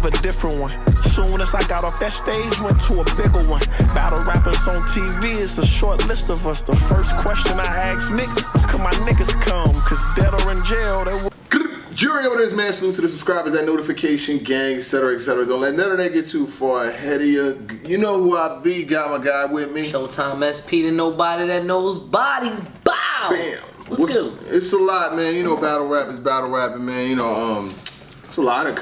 live a different one. Soon as I got off that stage, went to a bigger one. Battle rappers on TV, it's a short list of us. The first question I asked Nick was, could my niggas come? Cause dead or in jail, they will. You already know what it is, man. Salute to the subscribers, that notification gang, etc., etc. Don't let none of that get too far ahead of you. You know who I be. Got my guy with me. Showtime SP to nobody that knows bodies. Bow! Bam. What's good? It's a lot, man. You know, battle rap is battle rapping, man. You know, it's a lot of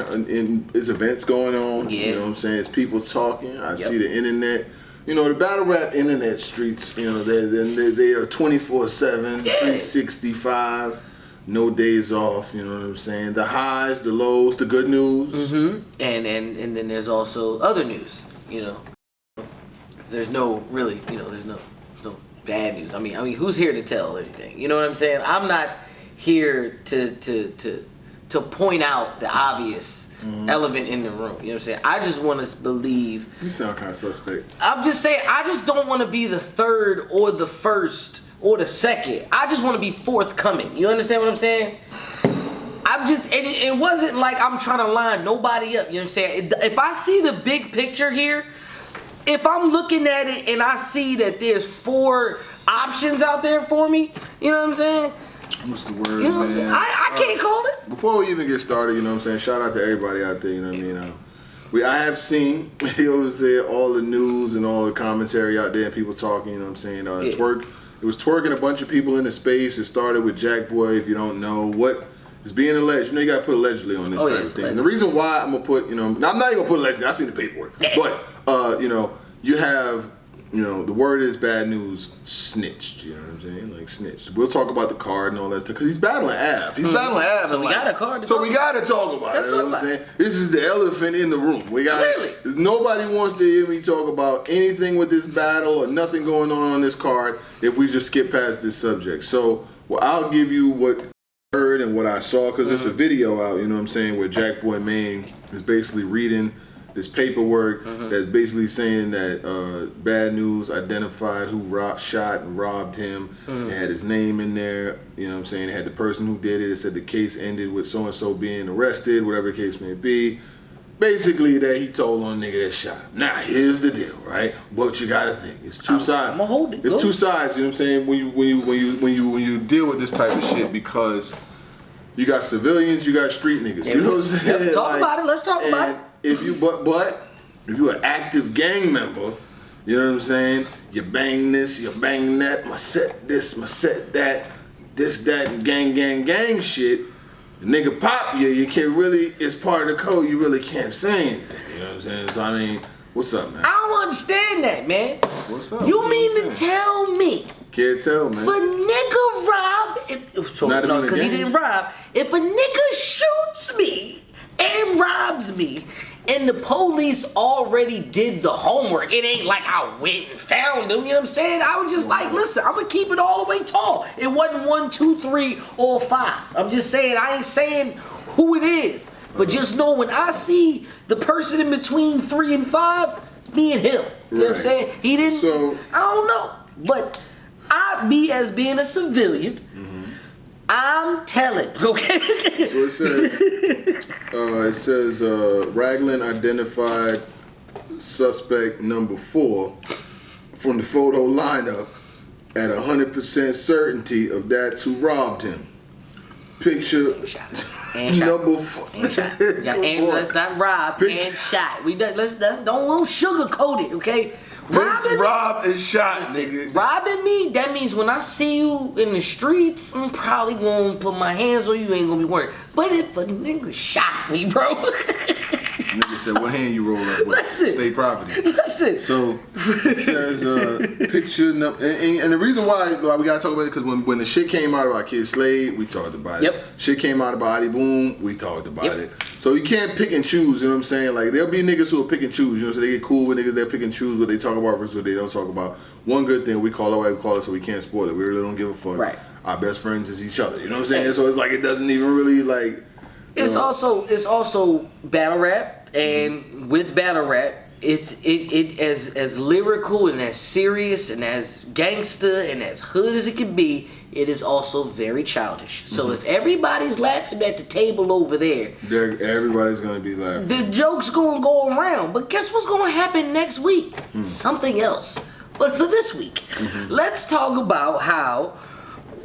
it's events going on. Yeah. You know what I'm saying? It's people talking. I see the internet. You know, the battle rap internet streets, you know, they are 24/7, 365. No days off, you know what I'm saying? The highs, the lows, the good news. And then there's also other news, you know. There's no really, you know, there's no bad news. I mean, who's here to tell everything? You know what I'm saying? I'm not here to point out the obvious elephant in the room. You know what I'm saying? I just want to believe. You sound kind of suspect. I'm just saying, I just don't want to be the third or the first or the second. I just want to be forthcoming. You understand what I'm saying? It wasn't like I'm trying to line nobody up. You know what I'm saying? If I see the big picture here, if I'm looking at it and I see that there's 4 options out there for me, you know what I'm saying? What's the word, you know what I'm man? saying? I can't call it. Before we even get started, you know what I'm saying? Shout out to everybody out there, you know what I mean? I have seen, you know what I'm saying, all the news and all the commentary out there and people talking, you know what I'm saying? Twerk. It was twerking a bunch of people in the space. It started with Jack Boy, if you don't know. What is being alleged? You know, you got to put allegedly on this type of thing. And the reason why I'm going to put, you know, I'm not even going to put allegedly. I seen the paperwork. But, you know, you have, you know, the word is Bad Newz snitched. You know what I'm saying? Like, snitched. We'll talk about the card and all that stuff. Because he's battling Av. He's battling Av. So we got a card to So we got to talk about it. You know what I'm saying? This is the elephant in the room. We got Clearly. Nobody wants to hear me talk about anything with this battle or nothing going on this card if we just skip past this subject. So, well, I'll give you what I heard and what I saw, because there's a video out, you know what I'm saying, where Jack Boy Maine is basically reading this paperwork that's basically saying that Bad Newz identified who shot and robbed him. It had his name in there, you know what I'm saying? It had the person who did it. It said the case ended with so-and-so being arrested, whatever the case may be. Basically, that he told on a nigga that shot him. Now, here's the deal, right? What you gotta think. It's two sides. I'm gonna hold it. It's two sides, you know what I'm saying? When you deal with this type of shit, because you got civilians, you got street niggas. You know what I'm saying? Yep. Talk about it. Let's talk about it. If you if you're an active gang member, you know what I'm saying? You bang this, you bang that, my set this, my set that, this, that, and gang shit. The nigga pop you, you can't really, it's part of the code, you really can't say anything. You know what I'm saying? So I mean, what's up, man? I don't understand that, man. What's up? You mean to tell me? Can't tell, man. If a nigga rob, because he didn't rob. If a nigga shoots me and robs me, and the police already did the homework, it ain't like I went and found them, you know what I'm saying? I was just like, listen, I'm gonna keep it all the way tall. It wasn't 1, 2, 3, or 5. I'm just saying, I ain't saying who it is. But just know when I see the person in between 3 and 5, me and him. You know what I'm saying? He didn't, I don't know. But as being a civilian, I'm telling, okay? So it says, Raglan identified suspect number 4 from the photo lineup at 100% certainty of that's who robbed him. Picture number 4. And shot. Let's not rob and shot. Don't sugarcoat it, okay? Rob and shot, nigga. Robbing me, that means when I see you in the streets, I'm probably gonna put my hands on you, ain't gonna be worried. But if a nigga shot me, bro. Nigga said, what hand you roll up with? Listen. State property. Listen. So, it says, picture number, and the reason why we gotta talk about it, because when the shit came out about Kid Slade, we talked about it. Shit came out about Adi Boom, we talked about it. So you can't pick and choose, you know what I'm saying? Like, there'll be niggas who will pick and choose, you know, so they get cool with niggas, they'll pick and choose what they talk about versus what they don't talk about. One good thing, we call it what we call it, so we can't spoil it. We really don't give a fuck. Right. Our best friends is each other, you know what I'm saying? So it's like, it doesn't even really, like... It's also battle rap, and with battle rap, it's as lyrical and as serious and as gangster and as hood as it can be. it is also very childish. So if everybody's laughing at the table over there, everybody's gonna be laughing. The joke's gonna go around. But guess what's gonna happen next week? Something else. But for this week, let's talk about how.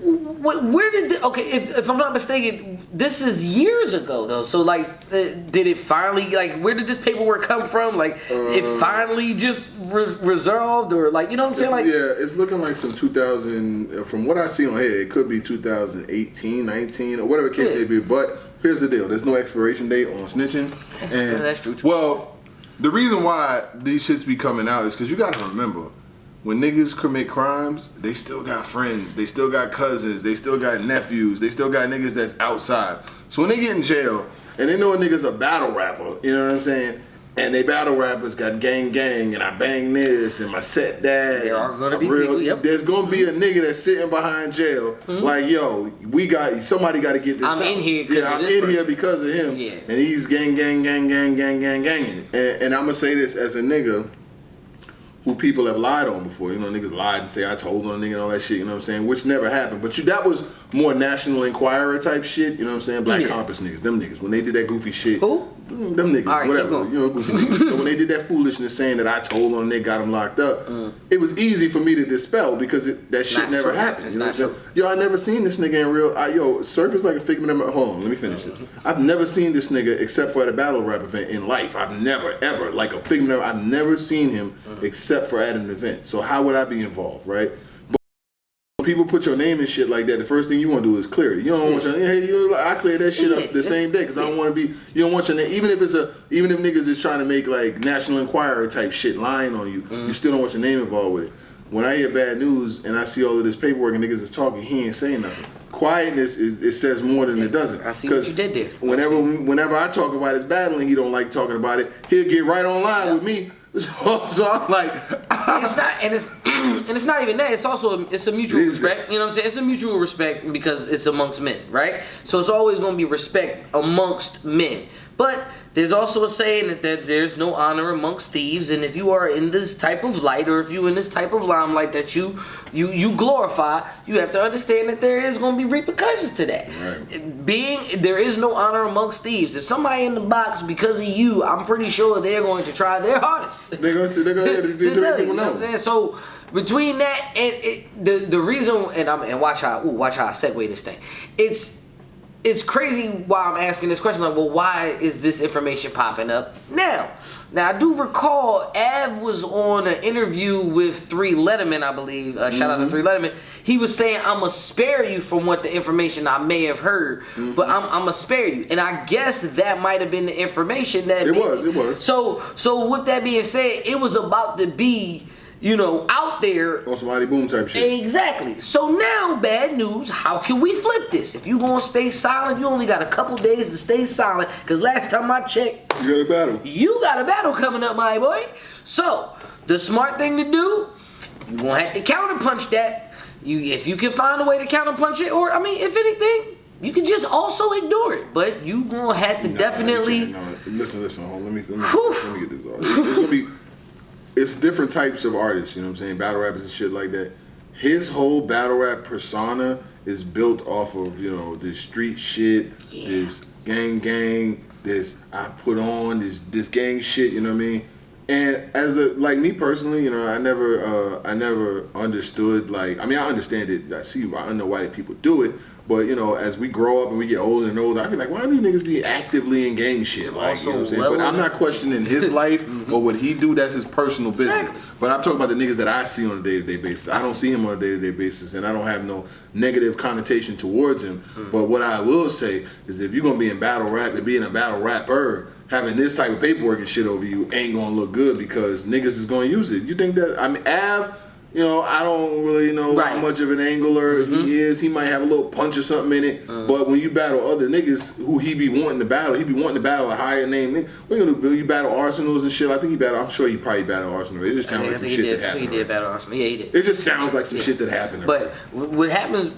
Where did if I'm not mistaken, this is years ago though. So like, did it finally where did this paperwork come from? Like, it finally just resolved, or like, you know what I'm saying? Like, yeah, it's looking like some 2000. From what I see on here, it could be 2018, 19, or whatever case may be. But here's the deal: there's no expiration date on snitching, and that's true too. Well, the reason why these shits be coming out is because you got to remember. When niggas commit crimes, they still got friends, they still got cousins, they still got nephews, they still got niggas that's outside. So when they get in jail, and they know a nigga's a battle rapper, you know what I'm saying? And they battle rappers got gang, and I bang this, and my set that. There are gonna be people, yep. There's gonna be a nigga that's sitting behind jail, like, yo, somebody gotta get this I'm out. in here because I'm in here because of him. Yeah. And he's ganging. And I'm gonna say this as a nigga who people have lied on before. You know, niggas lied and say I told on a nigga and all that shit, you know what I'm saying? Which never happened. But that was more National Enquirer type shit, you know what I'm saying? Black Compass niggas, them niggas. When they did that goofy shit. Who? Them niggas, right, whatever. You know, goofy niggas. So when they did that foolishness saying that I told on a nigga, got him locked up, it was easy for me to dispel because that shit never happened. You know what I'm saying? Yo, I never seen this nigga in real. Surf is like a figment of my. Hold on, let me finish this. I've never seen this nigga except for at a battle rap event in life. I've never, ever, like a figment of, I've never seen him except for at an event. So how would I be involved, right? But when people put your name and shit like that, the first thing you want to do is clear it. You don't want your name. I clear that shit up the same day because I don't want to be. You don't want your name, even if niggas is trying to make like National Enquirer type shit lying on you, you still don't want your name involved with it. When I hear Bad Newz and I see all of this paperwork and niggas is talking, he ain't saying nothing. Quietness it says more than it doesn't. I see what you did there. Whenever I talk about his battling, he don't like talking about it. He'll get right online with me. So I'm like, it's not, and it's not even that. It's also a mutual respect. You know what I'm saying? It's a mutual respect because it's amongst men, right? So it's always going to be respect amongst men. But there's also a saying that there's no honor amongst thieves, and if you are in this type of light, or if you in this type of limelight that you glorify, you have to understand that there is going to be repercussions to that. Right. There is no honor amongst thieves. If somebody in the box because of you, I'm pretty sure they're going to try their hardest. They're going to let people know. What I'm saying? So between that and the reason, and watch how I segue this thing. It's crazy why I'm asking this question. Like, well, why is this information popping up now? Now, I do recall Av was on an interview with 3 Letterman, I believe. Shout out to 3 Letterman. He was saying, I'm going to spare you from what the information I may have heard, but I'm going to spare you. And I guess that might have been the information that... It was. So with that being said, it was about to be... out there. On somebody boom type shit. Exactly. So now, Bad Newz, how can we flip this? If you gonna stay silent, you only got a couple days to stay silent, because last time I checked, you got a battle coming up, my boy. So, the smart thing to do, you gonna have to counterpunch that. If you can find a way to counterpunch it, or, if anything, you can just also ignore it. But you gonna have to definitely... Listen, hold on, let me get this off. It's gonna be... It's different types of artists, you know what I'm saying? Battle rappers and shit like that. His whole battle rap persona is built off of, this street shit, this gang, this I put on, this gang shit, you know what I mean? And as me personally, I never understood, I understand it, I know why people do it, but, as we grow up and we get older and older, I be like, why do niggas be actively in gang shit? You know what I'm saying? But I'm not questioning his life or what he do. That's his personal business. Exactly. But I'm talking about the niggas that I see on a day-to-day basis. I don't see him on a day-to-day basis, and I don't have no negative connotation towards him. But what I will say is if you're going to be in battle rap and being a battle rapper, having this type of paperwork and shit over you ain't going to look good because niggas is going to use it. You think that, Av... I don't really know how much of an angler he is. He might have a little punch or something in it. But when you battle other niggas who he be wanting to battle a higher name nigga. What you gonna do? You battle Arsenals and shit. I'm sure he probably battled Arsenal. It just sounds like some shit that happened. He did battle Arsenal. Yeah, he did. It just sounds like some shit that happened. But what happens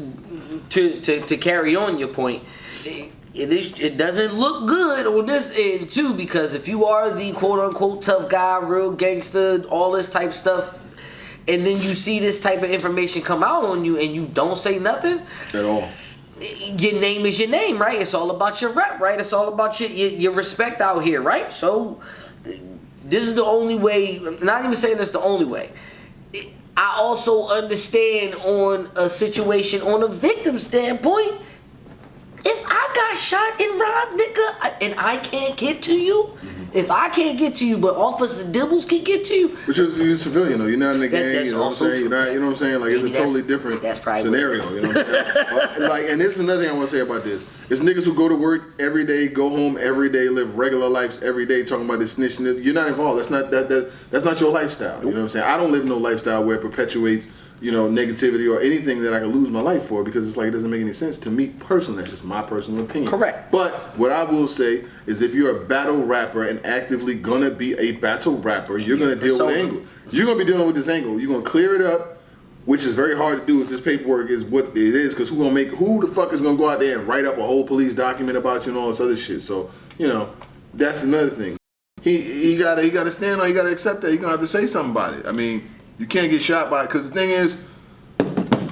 to carry on your point, it doesn't look good on this end too, because if you are the quote unquote tough guy, real gangster, all this type stuff, and then you see this type of information come out on you and you don't say nothing at all. Your name is your name, right? It's all about your rep, right? It's all about your respect out here, right? So this is the only way. I'm not even saying that's the only way. I also understand on a situation, on a victim standpoint, if I got shot and robbed, nigga, and I can't get to you, if I can't get to you, but Officer Dibbles can get to you. Because you're a civilian, though. You're not in the gang, you know what I'm saying? You're not, you know what I'm saying? Like, it's a totally different scenario, you know what I'm saying? Like, and this is another thing I want to say about this. It's niggas who go to work every day, go home every day, live regular lives every day, talking about this snitching. You're not involved. That's not your lifestyle. You know what I'm saying? I don't live no lifestyle where it perpetuates, you know, negativity or anything that I can lose my life for, because it's like it doesn't make any sense to me personally. That's just my personal opinion. Correct. But what I will say is, if you're a battle rapper and actively gonna be a battle rapper, you're gonna deal with angle. You're gonna be dealing with this angle. You're gonna clear it up, which is very hard to do if this paperwork is what it is, because who the fuck is gonna go out there and write up a whole police document about you and all this other shit? So, you know, that's another thing. He gotta stand on, he gotta accept that. He's gonna have to say something about it. I mean, you can't get shot by it, because the thing is,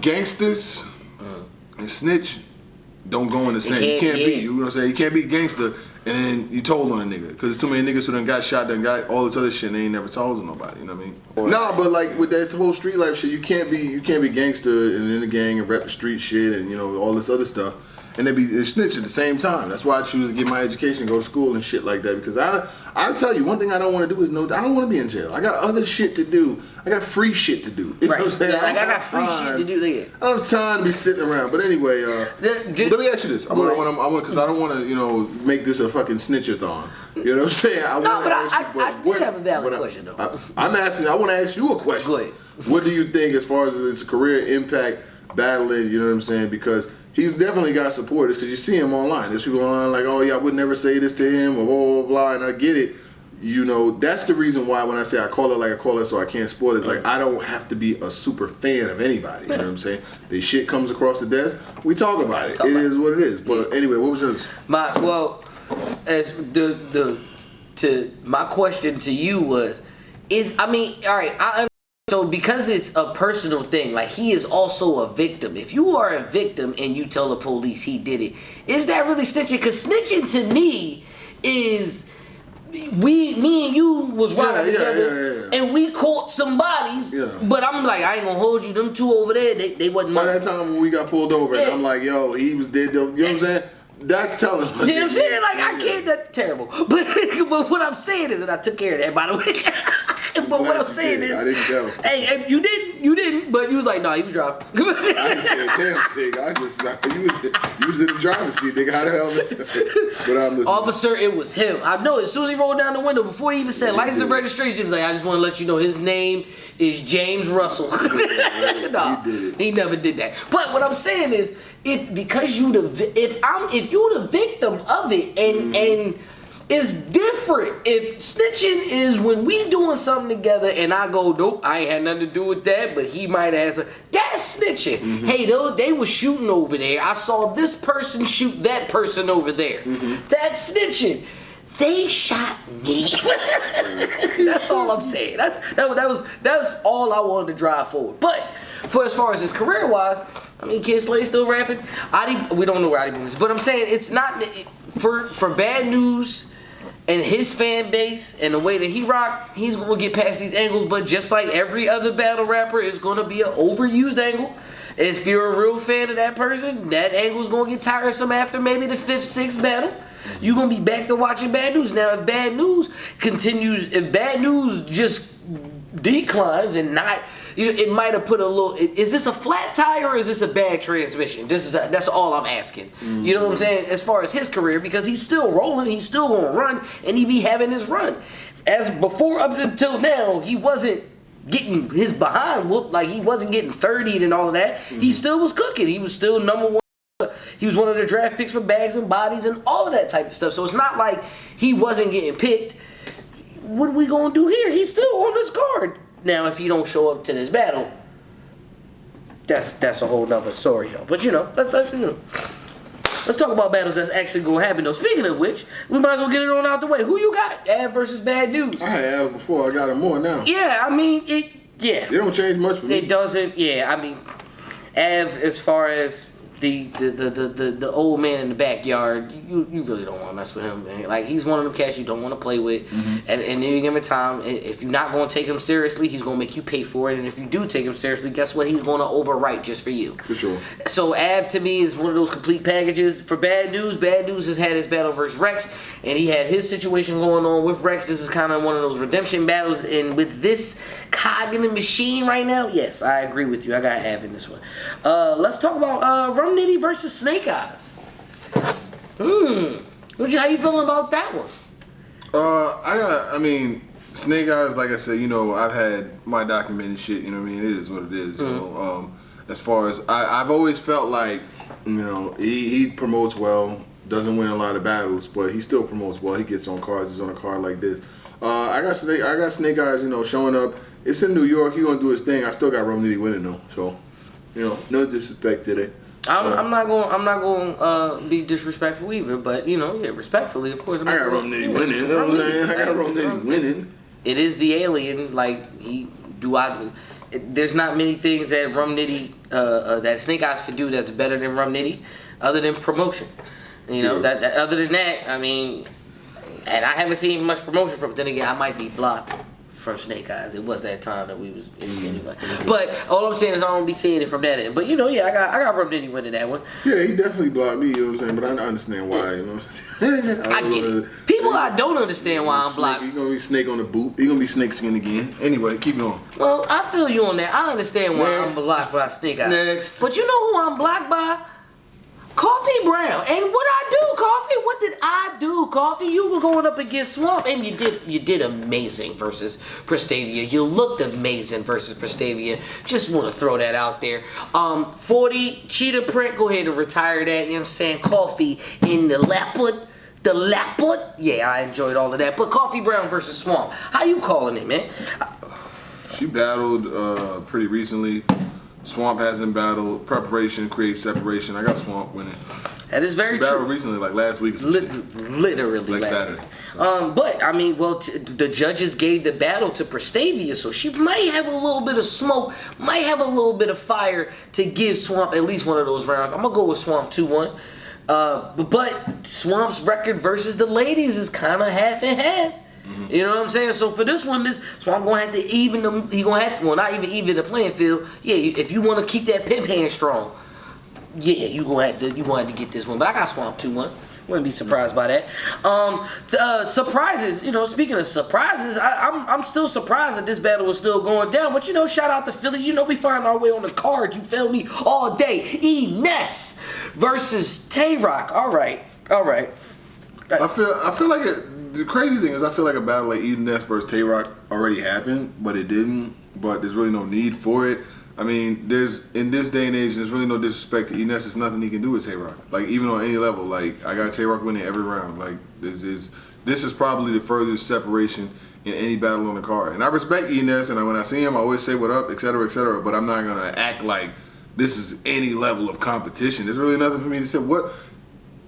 gangsters and snitch don't go in the same. You can't be, you know what I'm saying? You can't be gangster and then you told on a nigga, because there's too many niggas who done got shot, done got all this other shit, and they ain't never told on nobody. You know what I mean? Nah, but like with that whole street life shit, you can't be gangster and in the gang and rep the street shit and, you know, all this other stuff, and they snitch at the same time. That's why I choose to get my education, go to school and shit like that, because I'll tell you, one thing I don't want to do is I don't want to be in jail. I got other shit to do. I got free shit to do. You know what I'm saying? Yeah, I got free shit to do. Yeah. I don't have time to be sitting around. But anyway, let me ask you this. I want because I don't want to, you know, make this a fucking snitchathon. You know what I'm saying? I do have a valid question though. I want to ask you a question. Go ahead. What do you think as far as its career impact battling? You know what I'm saying? Because he's definitely got supporters, because you see him online. There's people online like, oh yeah, I would never say this to him, or blah, blah, blah, and I get it. You know, that's the reason why when I say I call it like I call it so I can't spoil it, like I don't have to be a super fan of anybody. You know what I'm saying? The shit comes across the desk, we talk about it. It is what it is. But anyway, what was yours? My question to you was, all right, so because it's a personal thing, like he is also a victim. If you are a victim and you tell the police he did it, is that really snitching? Because snitching to me is me and you was riding together and we caught some bodies, but I'm like, I ain't gonna hold you. Them two over there, they wasn't mine. By that time when we got pulled over, and I'm like, yo, he was dead. You know what I'm saying? That's telling. You know what I'm saying? Like, I can't, that's terrible. But what I'm saying is, and I took care of that, by the way. But what I'm saying is, I didn't go. Hey, you didn't, but you was like, nah, he was driving. I didn't say a damn thing. You was in the driver's seat, nigga. How the hell? But I'm listening. Officer, it was him. I know. As soon as he rolled down the window, before he even said license and registration, he was like, I just want to let you know his name is James Russell. Nah, he never did that. But what I'm saying is, if you the victim of it, and it's different. If snitching is when we doing something together and I go, nope, I ain't had nothing to do with that, but he might have some, that's snitching. Mm-hmm. Hey, they was shooting over there. I saw this person shoot that person over there. Mm-hmm. That's snitching. They shot me. That's all I'm saying. That was all I wanted to drive forward. But for as far as his career wise, I mean, Kid Slade still rapping. We don't know where Adi is, but I'm saying it's not for Bad Newz and his fan base and the way that he rock. He's gonna get past these angles, but just like every other battle rapper, it's gonna be an overused angle. If you're a real fan of that person, that angle's gonna get tiresome after maybe the 5th, 6th battle. You're gonna be back to watching Bad Newz. Now, if Bad Newz continues, if Bad Newz just declines and not, it might have put a little. Is this a flat tire or is this a bad transmission? That's all I'm asking. Mm-hmm. You know what I'm saying? As far as his career, because he's still rolling, he's still gonna run, and he be having his run. As before, up until now, he wasn't getting his behind whooped, like he wasn't getting 30'd and all of that. Mm-hmm. He still was cooking. He was still number one. He was one of the draft picks for Bags and Bodies and all of that type of stuff. So it's not like he wasn't getting picked. What are we gonna do here? He's still on this card. Now, if he don't show up to this battle, that's a whole nother story, though. But let's talk about battles that's actually gonna happen, though. Speaking of which, we might as well get it on out the way. Who you got? Av versus Bad Newz. I had Av before. I got him more now. Yeah, I mean, Yeah. They don't change much for me. It doesn't. Yeah, I mean, as far as the old man in the backyard, you really don't want to mess with him, man. Like, he's one of them cats you don't want to play with. And any given time, if you're not going to take him seriously, he's going to make you pay for it. And if you do take him seriously, guess what? He's going to overwrite just for you. For sure. So Av to me is one of those complete packages. For Bad Newz, Bad Newz has had his battle versus Rex, and he had his situation going on with Rex. This is kind of one of those redemption battles. And with this cog in the machine right now, yes, I agree with you. I got Av in this one. Let's talk about Rum Nitty versus Snake Eyes. How you feeling about that one? I mean, Snake Eyes, like I said, you know, I've had my documented shit, you know what I mean? It is what it is, you know. As far as, I've always felt like, you know, he promotes well, doesn't win a lot of battles, but he still promotes well. He gets on cards, he's on a card like this. I got Snake Eyes, you know, showing up. It's in New York, he gonna do his thing. I still got Rum Nitty winning though, so, you know, no disrespect to it. I'm not going to be disrespectful either, but you know, yeah, respectfully, of course. I got Rum Nitty winning. You know what I'm saying? I got Rum Nitty winning. It is the alien. Like there's not many things that Rum Nitty, that Snake Eyes could do that's better than Rum Nitty, other than promotion. You know, that other than that, I mean, and I haven't seen much promotion from it. Then again, I might be blocked from Snake Eyes. It was that time that we was in anyway. But all I'm saying is I don't be seeing it from that end. But you know, yeah, I got Rum Nitty winning that one. Yeah, he definitely blocked me, you know what I'm saying? But I understand why, you know what I'm saying? I get it. People I don't understand why I'm blocked. He gonna be Snake on the boot. He gonna be Snake skin again. Anyway, keep going. Well, I feel you on that. I understand why I'm blocked by Snake Eyes. Next. But you know who I'm blocked by? Coffee Brown. And what I do, Coffee? What did I do, Coffee? You were going up against Swamp, and you did amazing versus Prestavia. You looked amazing versus Prestavia. Just want to throw that out there. 40 cheetah print. Go ahead and retire that. You know what I'm saying? Coffee in the Lapwood. The Lapwood. Yeah, I enjoyed all of that. But Coffee Brown versus Swamp. How you calling it, man? She battled pretty recently. Swamp hasn't battled. Preparation creates separation. I got Swamp winning. That is very true. She battled recently, like last week. Literally like last Saturday. Week. But I mean, well, the judges gave the battle to Prestavia, so she might have a little bit of smoke, might have a little bit of fire to give Swamp at least one of those rounds. I'm gonna go with Swamp 2-1. But Swamp's record versus the ladies is kind of half and half. You know what I'm saying? So for this one, Swamp gonna have to even them. He gonna have to, well, not even the playing field. Yeah, if you want to keep that pimp hand strong, yeah, you gonna have to get this one. But I got Swamp 2-1. Wouldn't be surprised by that. Surprises. You know, speaking of surprises, I'm still surprised that this battle was still going down. But you know, shout out to Philly. You know, we find our way on the card. You feel me? All day. Eness versus Tay Roc. All right. I feel like the crazy thing is I feel like a battle like Eness versus Tay Roc already happened, but it didn't. But there's really no need for it. I mean, in this day and age, there's really no disrespect to Eness. There's nothing he can do with Tay Roc. Like, even on any level, like, I got Tay Roc winning every round. Like, this is probably the furthest separation in any battle on the card. And I respect Eness, and when I see him, I always say what up, et cetera, but I'm not gonna act like this is any level of competition. There's really nothing for me to say. What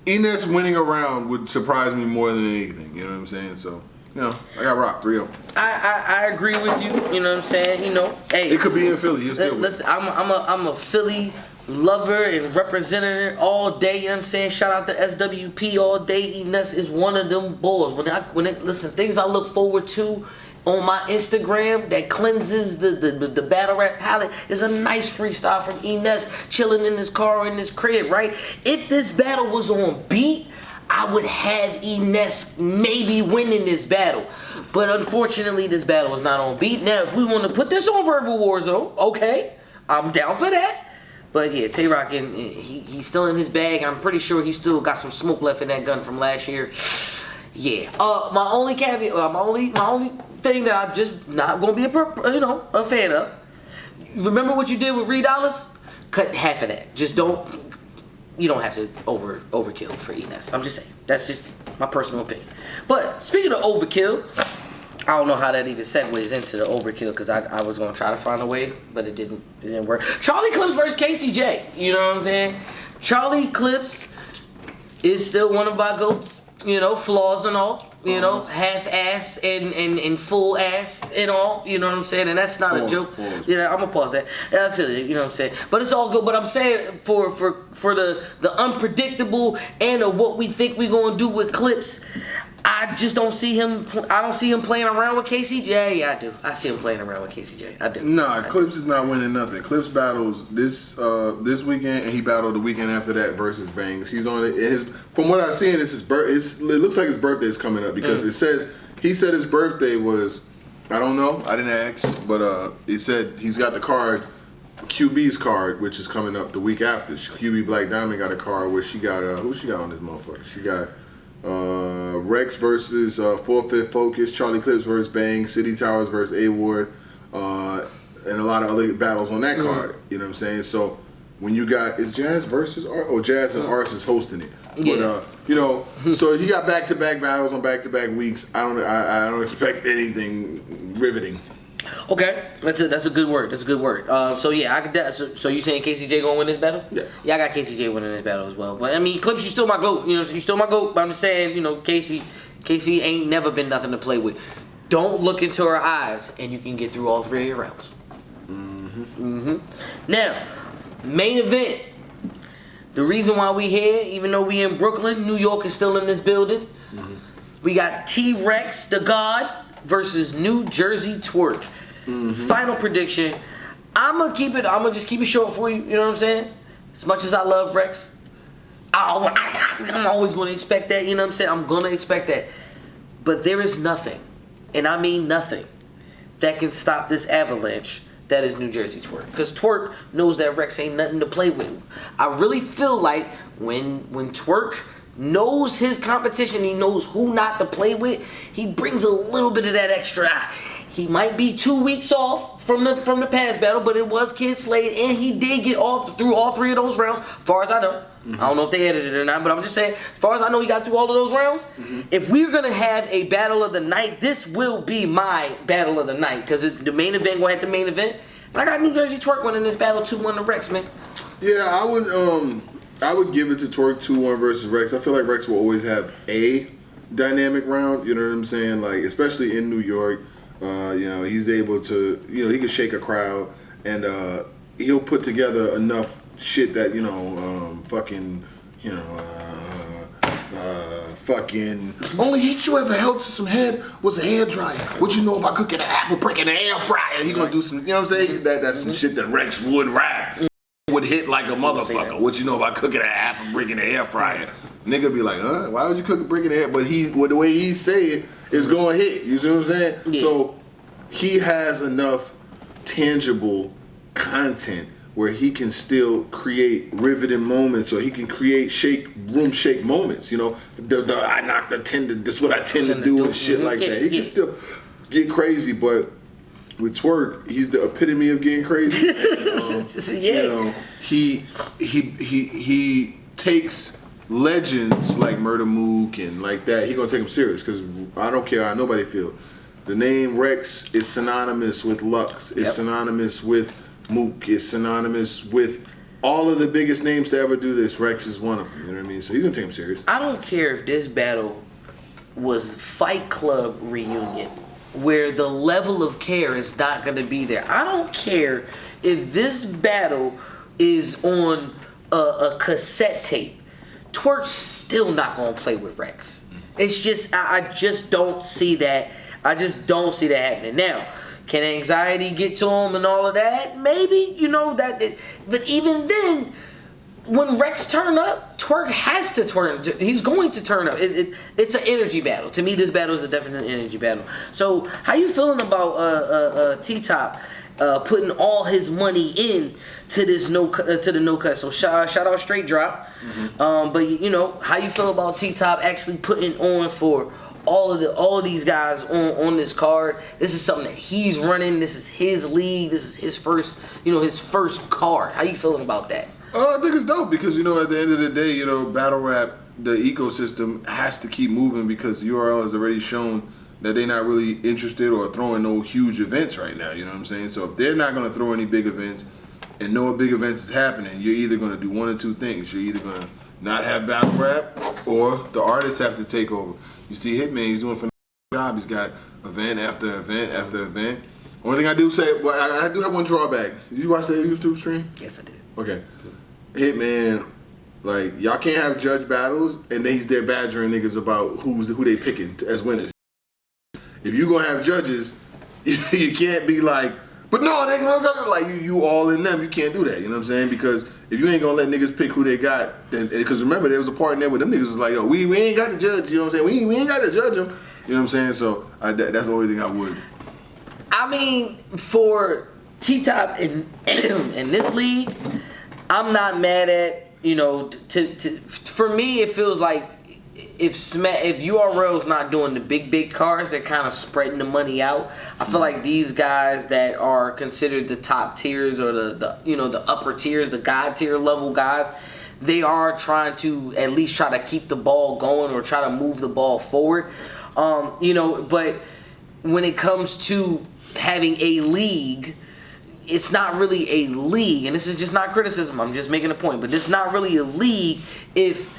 Eness winning a round would surprise me more than anything. You know what I'm saying? So, you know, I got Rock 3-0. I agree with you. You know what I'm saying? You know, hey, it could be in Philly. Listen, I'm a Philly lover and representative all day. You know what I'm saying? Shout out to SWP all day. Eness is one of them boys. Listen, things I look forward to on my Instagram that cleanses the battle rap palette is a nice freestyle from Eness chilling in his car in his crib, right? If this battle was on beat, I would have Eness maybe winning this battle. But unfortunately, this battle is not on beat. Now, if we want to put this on Verbal Warzone, okay, I'm down for that. But yeah, Tay Roc, he's still in his bag. I'm pretty sure he still got some smoke left in that gun from last year. Yeah. My only caveat, my only thing that I'm just not gonna be a fan of. Remember what you did with Reed Dollars? Cut half of that. Just don't. You don't have to overkill for Eness. I'm just saying. That's just my personal opinion. But speaking of overkill, I don't know how that even segues into the overkill because I was gonna try to find a way, but it didn't work. Charlie Clips versus KCJ. You know what I'm saying? Charlie Clips is still one of my goats. You know, flaws and all. You know, half-ass and full-ass and all. You know what I'm saying? And that's not a joke. Yeah, I'm gonna pause that. I feel it. You know what I'm saying? But it's all good. But I'm saying for the unpredictable and what we think we're gonna do with Clips, I just don't see him. I don't see him playing around with KCJ. Yeah, I do. I see him playing around with KCJ. I do. Nah, Clips is not winning nothing. Clips battles this weekend, and he battled the weekend after that versus Bangs. He's on it. From what I've seen, it looks like his birthday is coming up because it says he said his birthday was. I don't know. I didn't ask, but it said he's got the card, QB's card, which is coming up the week after. QB Black Diamond got a card where she got who she got on this motherfucker? She got. Rex versus 4-5 Focus, Charlie Clips versus Bang, City Towers versus A-Ward, and a lot of other battles on that card. You know what I'm saying? So when you got is Jazz versus Art or Jazz and Ars is hosting it. Yeah. But so he got back-to-back battles on back-to-back weeks. I don't expect anything riveting. Okay, that's a good word. That's a good word. So yeah, I could. So you saying KCJ gonna win this battle? Yeah, I got KCJ winning this battle as well. But I mean, Clips, you still my GOAT. You know, you still my GOAT. But I'm just saying, you know, KC ain't never been nothing to play with. Don't look into her eyes, and you can get through all 3 of your rounds. Now, main event. The reason why we here, even though we in Brooklyn, New York is still in this building. We got T-Rex, the God, versus New Jersey Twerk. Final prediction. I'm gonna just keep it short for you. You know what I'm saying? As much as I love Rex, I'm always gonna expect that. You know what I'm saying? I'm gonna expect that. But there is nothing, and I mean nothing, that can stop this avalanche that is New Jersey Twerk. Because Twerk knows that Rex ain't nothing to play with. I really feel like when Twerk knows his competition, he knows who not to play with, he brings a little bit of that extra. He might be 2 weeks off from the past battle, but it was Kid Slade, and he did get through all 3 of those rounds, as far as I know. I don't know if they edited it or not, but I'm just saying, as far as I know, he got through all of those rounds. If we're gonna have a battle of the night, this will be my battle of the night, because the main event will have the main event. And I got New Jersey Twerk winning this battle 2-1 to Rex, man. Yeah, I would give it to Twerk 2-1 versus Rex. I feel like Rex will always have a dynamic round. You know what I'm saying? Like, especially in New York. You know, he's able to, you know, he can shake a crowd, and he'll put together enough shit that, you know, only heat you ever held to some head was a hairdryer. What you know about cooking a half a brick in an air fryer? He gonna do some, you know what I'm saying? That's some shit that Rex would rap. Would hit like a motherfucker. What you know about cooking a half a brick in the air fryer? Nigga be like, huh? Why would you cook a brick in the air? But the way he say it is gonna hit. You see what I'm saying? Yeah. So he has enough tangible content where he can still create riveting moments, or he can create room shake moments. You know, I knock the tender. That's what I tend to do and shit like that. He can still get crazy, but with Twerk, he's the epitome of getting crazy. You know, he takes legends like Murder Mook and like that. He gonna take them serious, because I don't care how nobody feel. The name Rex is synonymous with Lux. It's synonymous with Mook. It's synonymous with all of the biggest names to ever do this. Rex is one of them. You know what I mean? So he's gonna take him serious. I don't care if this battle was Fight Club reunion, where the level of care is not going to be there. I don't care if this battle is on a cassette tape. Twerk's still not going to play with Rex. It's just, I just don't see that. I just don't see that happening. Now, can anxiety get to him and all of that? Maybe, you know, but even then, when Rex turn up, Twerk has to turn. He's going to turn up. It's an energy battle. To me, this battle is a definite energy battle. So, how you feeling about T-Top putting all his money in to this to the no cut? So shout out Straight Drop. But you know, how you feel about T-Top actually putting on for all of these guys on this card? This is something that he's running. This is his league. This is his first card. How you feeling about that? I think it's dope, because, you know, at the end of the day, you know, battle rap, the ecosystem has to keep moving, because URL has already shown that they're not really interested or throwing no huge events right now. You know what I'm saying? So if they're not going to throw any big events and no big events is happening, you're either going to do one or two things. You're either going to not have battle rap, or the artists have to take over. You see Hitman, he's doing a phenomenal job. He's got event after event after event. Only thing I do say, well, I do have one drawback. Did you watch that YouTube stream? Yes, I did. Okay. Hitman, like, y'all can't have judge battles, and then he's there badgering niggas about who they picking as winners. If you gonna have judges, you can't be like, but no, nigga, like you all in them. You can't do that. You know what I'm saying? Because if you ain't gonna let niggas pick who they got, then because remember there was a part in there where them niggas was like, yo, we ain't got to judge. You know what I'm saying? We ain't got to judge them. You know what I'm saying? So that's the only thing I would. I mean, for T-Top in this league, I'm not mad at, you know, for me it feels like if URL's not doing the big cards, they're kind of spreading the money out. I feel like these guys that are considered the top tiers or the upper tiers, the god tier level guys, they are trying to at least try to keep the ball going or try to move the ball forward. But when it comes to having a league, it's not really a league, and this is just not criticism, I'm just making a point, but it's not really a league if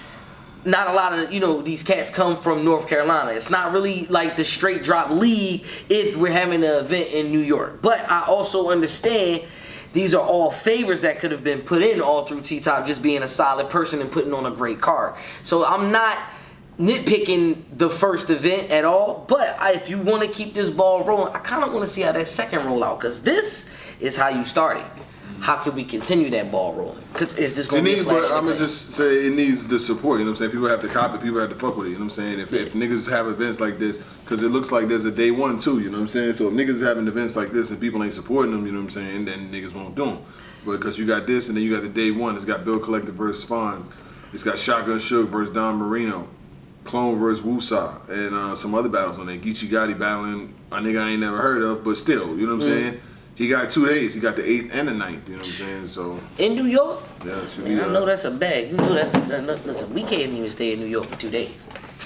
not a lot of, these cats come from North Carolina. It's not really like the straight drop league if we're having an event in New York. But I also understand these are all favors that could have been put in all through T-Top just being a solid person and putting on a great card. So I'm not nitpicking the first event at all, but if you want to keep this ball rolling, I kind of want to see how that second roll out, because this is how you started. How can we continue that ball rolling? Is this going to be a flash? I'm going to just say it needs the support, you know what I'm saying? People have to copy, people have to fuck with it, you know what I'm saying? If niggas have events like this, because it looks like there's a day one too, you know what I'm saying? So if niggas is having events like this and people ain't supporting them, you know what I'm saying, then niggas won't do them. But because you got this and then you got the day one, it's got Bill Collector versus Fonz, it's got Shotgun Suge versus Don Marino, Clone versus Wusa, and some other battles on there. Geechee Gotti battling a nigga I ain't never heard of, but still, you know what I'm saying? He got 2 days. He got the 8th and the 9th, you know what I'm saying? So in New York? Yeah, I know that's a bag. You know listen, we can't even stay in New York for 2 days.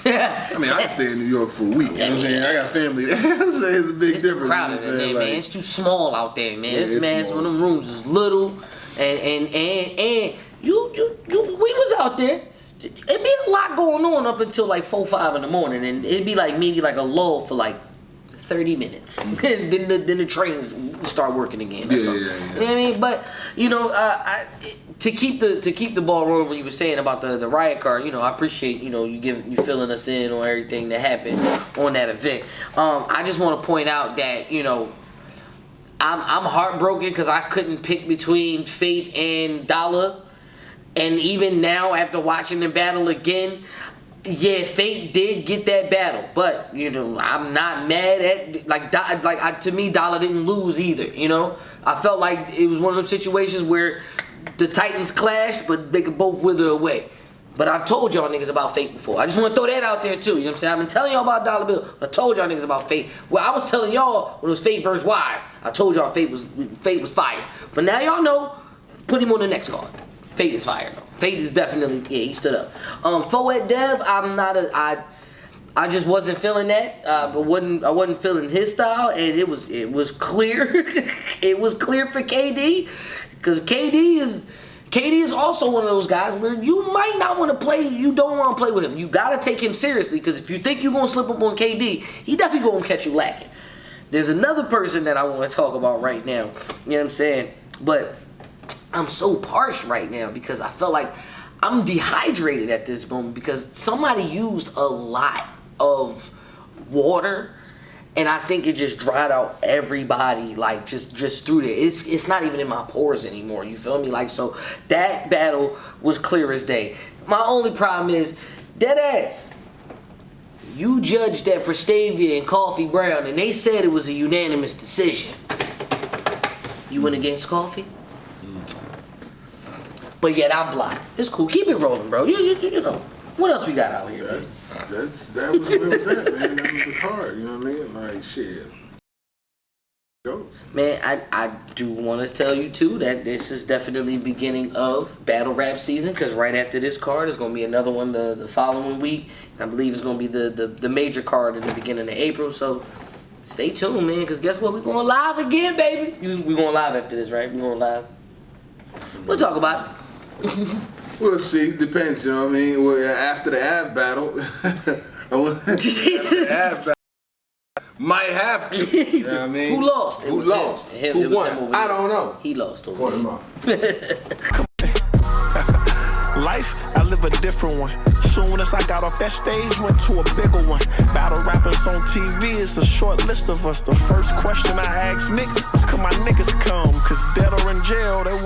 I mean, I can stay in New York for a week, you know what I'm saying? I got family there. It's a big difference. It's crowded in there, man. It's too small out there, man. Some of them rooms is little, and you we was out there. It'd be a lot going on up until like 4, 5 in the morning, and it'd be like maybe like a lull for like 30 minutes. And then the trains start working again. You know what I mean? But to keep the ball rolling, when you were saying about the riot card, I appreciate you filling us in on everything that happened on that event. I just want to point out that I'm heartbroken because I couldn't pick between Fate and Dollar. And even now, after watching the battle again, yeah, Fate did get that battle, but I'm not mad at to me, Dollar didn't lose either. I felt like it was one of those situations where the Titans clashed, but they could both wither away. But I've told y'all niggas about Fate before. I just want to throw that out there too. You know what I'm saying? I've been telling y'all about Dollar Bill, but I told y'all niggas about Fate. Well, I was telling y'all when it was Fate versus Wise. I told y'all Fate was fire. But now y'all know, put him on the next card. Fate is fire. Fate is definitely, he stood up. Foet Dev, I just wasn't feeling that. I wasn't feeling his style, and it was clear. It was clear for KD, because KD is also one of those guys where you might not want to play. You don't want to play with him. You gotta take him seriously, because if you think you're gonna slip up on KD, he definitely gonna catch you lacking. There's another person that I want to talk about right now. You know what I'm saying? But I'm so parched right now because I felt like I'm dehydrated at this moment because somebody used a lot of water, and I think it just dried out everybody, like just through there. It's not even in my pores anymore. You feel me? Like, so that battle was clear as day. My only problem is, deadass, you judged that Prestavia and Coffee Brown, and they said it was a unanimous decision. You went against Coffee? But yet I'm blocked. It's cool. Keep it rolling, bro. You know. What else we got out here, man? That was where it was at, man. That was the card. You know what I mean? Like, shit. Goes. Man, I do want to tell you, too, that this is definitely the beginning of battle rap season, because right after this card, there's going to be another one the following week. I believe it's going to be the major card in the beginning of April, so stay tuned, man, because guess what? We're going live again, baby. We're going live after this, right? We're going live. We'll talk about it. We'll see. Depends, you know what I mean? Well, after the Av battle, might have to. You know what I mean? Who lost? Who lost? Who won? I don't know. He lost over What am I? Life, I live a different one. Soon as I got off that stage, went to a bigger one. Battle rappers on TV, it's a short list of us. The first question I asked Nick was, could my niggas come? Cause dead or in jail, they